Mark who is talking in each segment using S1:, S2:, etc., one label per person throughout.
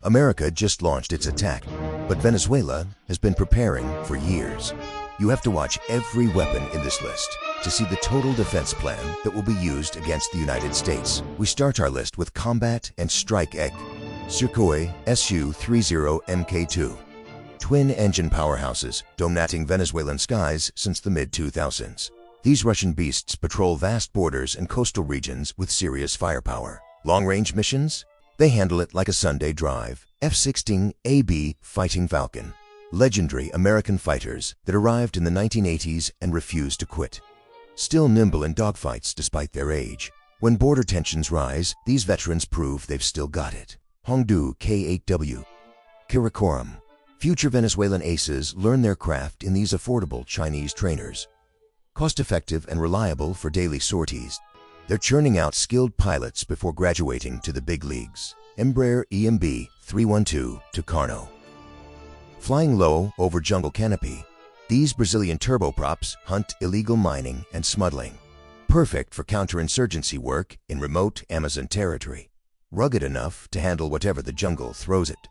S1: America just launched its attack, but Venezuela has been preparing for years. You have to watch every weapon in this list to see the total defense plan that will be used against the United States. We start our list with combat and strike egg Sukhoi Su-30 Mk2. Twin-engine powerhouses dominating Venezuelan skies since the mid-2000s. These Russian beasts patrol vast borders and coastal regions with serious firepower. Long-range missions? They handle it like a Sunday drive. F-16AB Fighting Falcon. Legendary American fighters that arrived in the 1980s and refused to quit. Still nimble in dogfights despite their age. When border tensions rise, these veterans prove they've still got it. Hongdu K-8W. Karakoram. Future Venezuelan aces learn their craft in these affordable Chinese trainers. Cost-effective and reliable for daily sorties, they're churning out skilled pilots before graduating to the big leagues. Embraer EMB-312 Tucano. Flying low over jungle canopy, these Brazilian turboprops hunt illegal mining and smuggling. Perfect for counterinsurgency work in remote Amazon territory. Rugged enough to handle whatever the jungle throws it.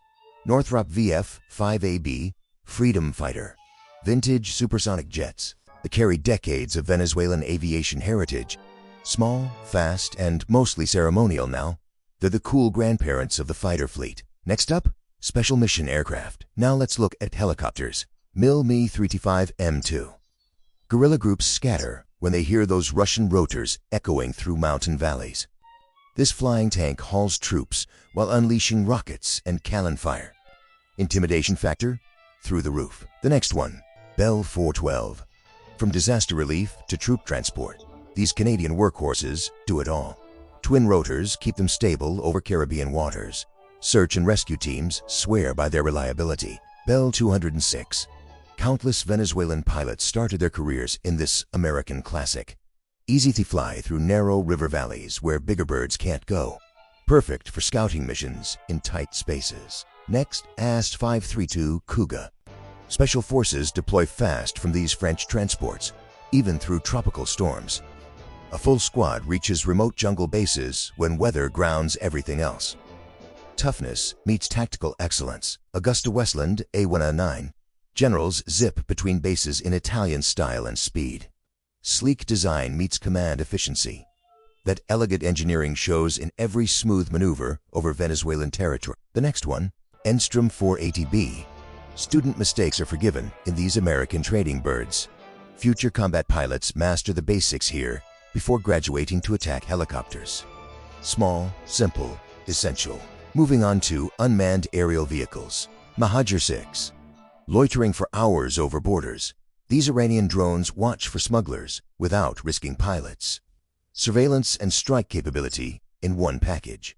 S1: Northrop VF-5AB Freedom Fighter. Vintage supersonic jets that carry decades of Venezuelan aviation heritage. Small, fast, and mostly ceremonial now. They're the cool grandparents of the fighter fleet. Next up, special mission aircraft. Now let's look at helicopters. Mi-325M2. Guerrilla groups scatter when they hear those Russian rotors echoing through mountain valleys. This flying tank hauls troops while unleashing rockets and cannon fire. Intimidation factor? Through the roof. The next one, Bell 412. From disaster relief to troop transport, these Canadian workhorses do it all. Twin rotors keep them stable over Caribbean waters. Search and rescue teams swear by their reliability. Bell 206. Countless Venezuelan pilots started their careers in this American classic. Easy to fly through narrow river valleys where bigger birds can't go. Perfect for scouting missions in tight spaces. Next, AST-532 Cougar. Special forces deploy fast from these French transports, even through tropical storms. A full squad reaches remote jungle bases when weather grounds everything else. Toughness meets tactical excellence. Augusta-Westland A109. Generals zip between bases in Italian style and speed. Sleek design meets command efficiency. That elegant engineering shows in every smooth maneuver over Venezuelan territory. The next one, Enstrom 480B. Student mistakes are forgiven in these American trading birds. Future combat pilots master the basics here before graduating to attack helicopters. Small, simple, essential. Moving on to unmanned aerial vehicles. Mahajir 6. Loitering for hours over borders, these Iranian drones watch for smugglers without risking pilots. Surveillance and strike capability in one package.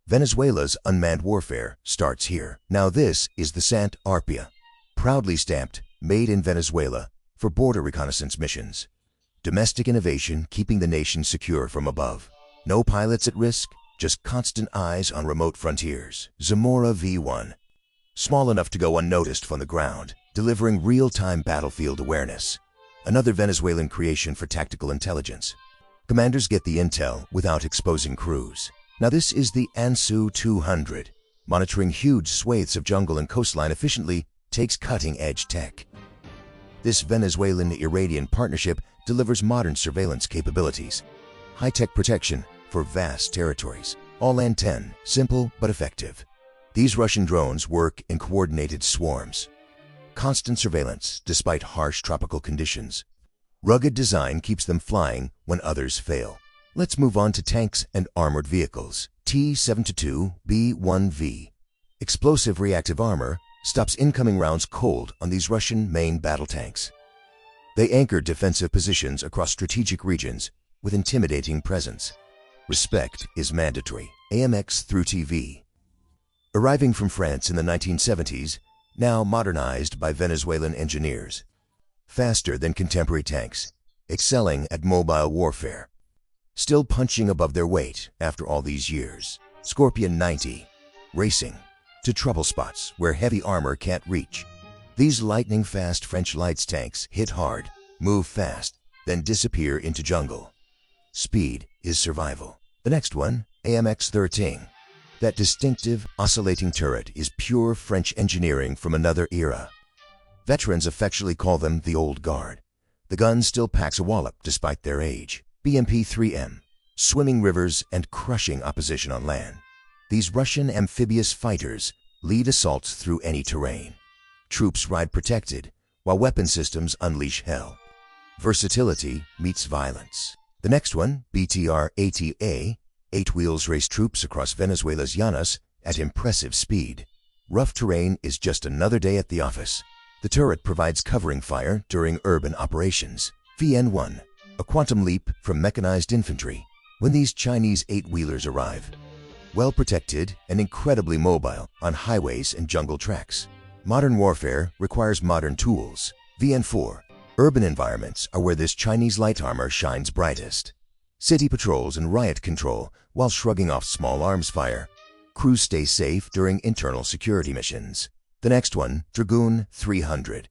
S1: Venezuela's unmanned warfare starts here. Now this is the Sant Arpia, proudly stamped Made in Venezuela for border reconnaissance missions. Domestic innovation keeping the nation secure from above. No pilots at risk, just constant eyes on remote frontiers. Zamora V1. Small enough to go unnoticed from the ground, delivering real-time battlefield awareness. Another Venezuelan creation for tactical intelligence. Commanders get the intel without exposing crews. Now this is the Ansu 200. Monitoring huge swathes of jungle and coastline efficiently takes cutting-edge tech. This Venezuelan-Iranian partnership delivers modern surveillance capabilities. High-tech protection for vast territories. All-land 10, simple but effective. These Russian drones work in coordinated swarms. Constant surveillance despite harsh tropical conditions. Rugged design keeps them flying when others fail. Let's move on to tanks and armored vehicles. T-72B1V. Explosive reactive armor stops incoming rounds cold on these Russian main battle tanks. They anchor defensive positions across strategic regions with intimidating presence. Respect is mandatory. AMX through TV. Arriving from France in the 1970s, now modernized by Venezuelan engineers. Faster than contemporary tanks, excelling at mobile warfare. Still punching above their weight after all these years. Scorpion 90, racing to trouble spots where heavy armor can't reach. These lightning-fast French lights tanks hit hard, move fast, then disappear into jungle. Speed is survival. The next one, AMX-13. That distinctive, oscillating turret is pure French engineering from another era. Veterans affectionately call them the Old Guard. The gun still packs a wallop despite their age. BMP-3M, swimming rivers and crushing opposition on land. These Russian amphibious fighters lead assaults through any terrain. Troops ride protected, while weapon systems unleash hell. Versatility meets violence. The next one, BTR-80A, 8 wheels race troops across Venezuela's llanos at impressive speed. Rough terrain is just another day at the office. The turret provides covering fire during urban operations. VN-1, a quantum leap from mechanized infantry. When these Chinese 8-wheelers arrive, well protected and incredibly mobile on highways and jungle tracks. Modern warfare requires modern tools. VN-4, urban environments are where this Chinese light armor shines brightest. City patrols and riot control while shrugging off small arms fire. Crews stay safe during internal security missions. The next one, Dragoon 300.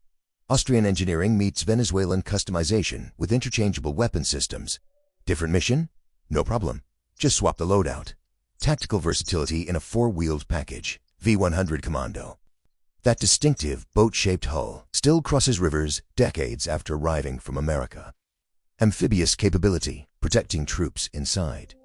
S1: Austrian engineering meets Venezuelan customization with interchangeable weapon systems. Different mission? No problem. Just swap the loadout. Tactical versatility in a 4-wheeled package. V100 Commando. That distinctive boat-shaped hull still crosses rivers decades after arriving from America. Amphibious capability, protecting troops inside.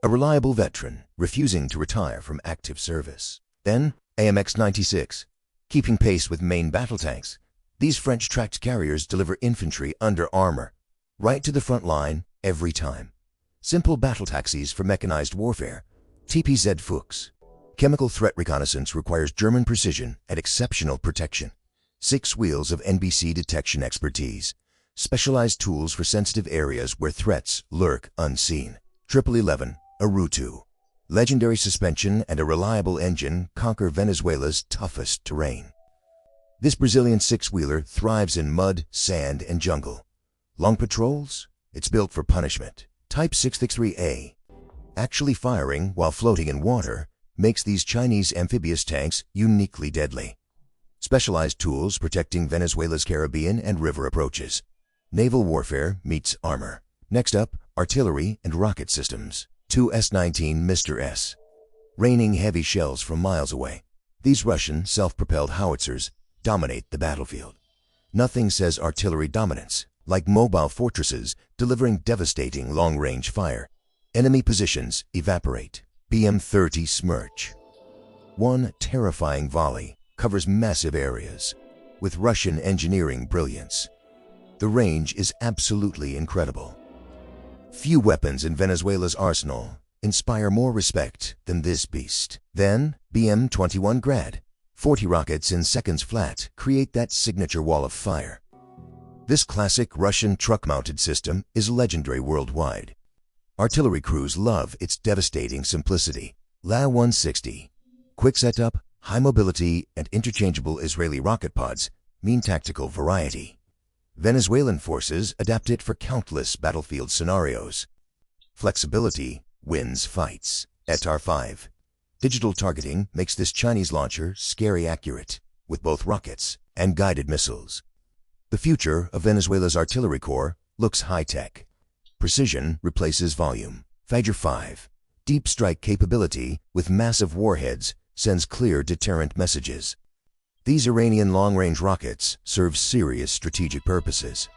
S1: A reliable veteran refusing to retire from active service. Then, AMX-96. Keeping pace with main battle tanks, these French tracked carriers deliver infantry under armor, right to the front line every time. Simple battle taxis for mechanized warfare. TPZ Fuchs. Chemical threat reconnaissance requires German precision and exceptional protection. 6 wheels of NBC detection expertise. Specialized tools for sensitive areas where threats lurk unseen. 1111 Arutu. Legendary suspension and a reliable engine conquer Venezuela's toughest terrain. This Brazilian 6-wheeler thrives in mud, sand, and jungle. Long patrols? It's built for punishment. Type 663A. Actually firing while floating in water makes these Chinese amphibious tanks uniquely deadly. Specialized tools protecting Venezuela's Caribbean and river approaches. Naval warfare meets armor. Next up, artillery and rocket systems. 2 S-19 Mr. S. Raining heavy shells from miles away. These Russian self-propelled howitzers dominate the battlefield. Nothing says artillery dominance like mobile fortresses delivering devastating long-range fire. Enemy positions evaporate. BM-30 Smerch. One terrifying volley covers massive areas with Russian engineering brilliance. The range is absolutely incredible. Few weapons in Venezuela's arsenal inspire more respect than this beast. Then, BM-21 Grad. 40 rockets in seconds flat create that signature wall of fire. This classic Russian truck-mounted system is legendary worldwide. Artillery crews love its devastating simplicity. La-160. Quick setup, high mobility, and interchangeable Israeli rocket pods mean tactical variety. Venezuelan forces adapt it for countless battlefield scenarios. Flexibility wins fights. ETAR-5. Digital targeting makes this Chinese launcher scary accurate, with both rockets and guided missiles. The future of Venezuela's artillery corps looks high-tech. Precision replaces volume. Fajr-5. Deep strike capability with massive warheads sends clear deterrent messages. These Iranian long-range rockets serve serious strategic purposes.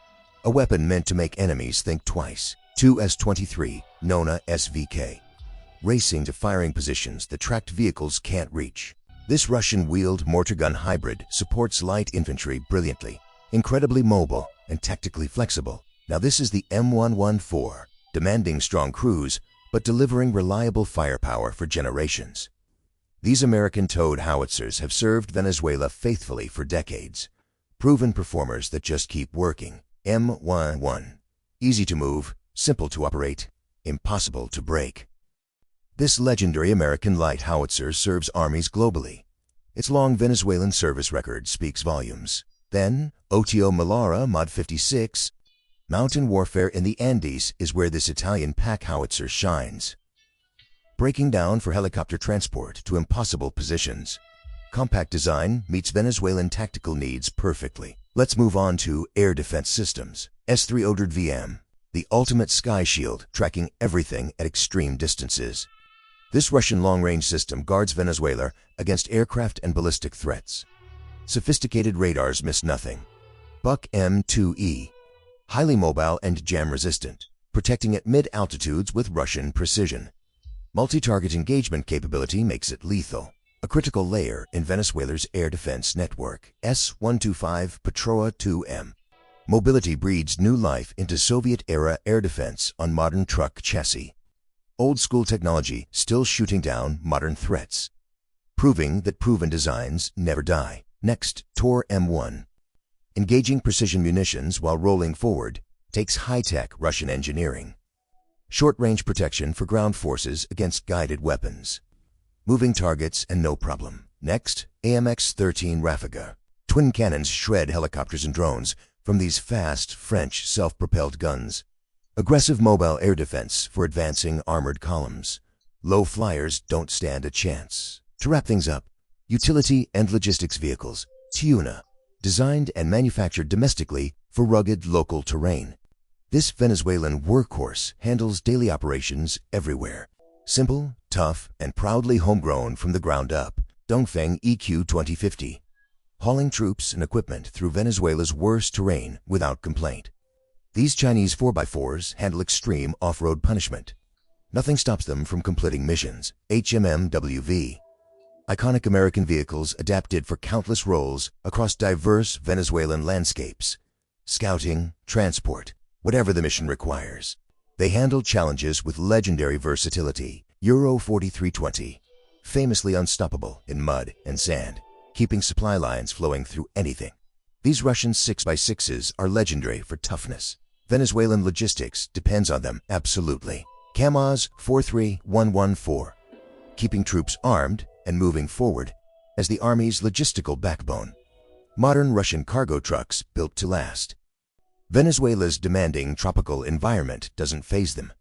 S1: A weapon meant to make enemies think twice. 2 S-23 Nona SVK. Racing to firing positions that tracked vehicles can't reach. This Russian-wheeled mortar gun hybrid supports light infantry brilliantly, incredibly mobile and tactically flexible. Now this is the M114, demanding strong crews but delivering reliable firepower for generations. These American-towed howitzers have served Venezuela faithfully for decades. Proven performers that just keep working. M11. Easy to move, simple to operate, impossible to break. This legendary American light howitzer serves armies globally. Its long Venezuelan service record speaks volumes. Then, OTO Melara Mod 56. Mountain warfare in the Andes is where this Italian pack howitzer shines. Breaking down for helicopter transport to impossible positions. Compact design meets Venezuelan tactical needs perfectly. Let's move on to air defense systems. S-300 VM, the ultimate sky shield tracking everything at extreme distances. This Russian long-range system guards Venezuela against aircraft and ballistic threats. Sophisticated radars miss nothing. Buck M2E, highly mobile and jam-resistant, protecting at mid-altitudes with Russian precision. Multi-target engagement capability makes it lethal, a critical layer in Venezuela's air defense network. S-125 Patroa 2M. Mobility breathes new life into Soviet-era air defense on modern truck chassis. Old-school technology still shooting down modern threats, proving that proven designs never die. Next, Tor M1. Engaging precision munitions while rolling forward takes high-tech Russian engineering. Short-range protection for ground forces against guided weapons. Moving targets and no problem. Next, AMX-13 Raffiga. Twin cannons shred helicopters and drones from these fast French self-propelled guns. Aggressive mobile air defense for advancing armored columns. Low flyers don't stand a chance. To wrap things up, utility and logistics vehicles. Tuna, designed and manufactured domestically for rugged local terrain. This Venezuelan workhorse handles daily operations everywhere. Simple, tough, and proudly homegrown from the ground up. Dongfeng EQ 2050. Hauling troops and equipment through Venezuela's worst terrain without complaint. These Chinese 4x4s handle extreme off-road punishment. Nothing stops them from completing missions. HMMWV. Iconic American vehicles adapted for countless roles across diverse Venezuelan landscapes. Scouting, transport, whatever the mission requires. They handle challenges with legendary versatility. Euro 4320. Famously unstoppable in mud and sand, keeping supply lines flowing through anything. These Russian 6x6s are legendary for toughness. Venezuelan logistics depends on them absolutely. KAMAZ 43114. Keeping troops armed and moving forward as the Army's logistical backbone. Modern Russian cargo trucks built to last. Venezuela's demanding tropical environment doesn't faze them.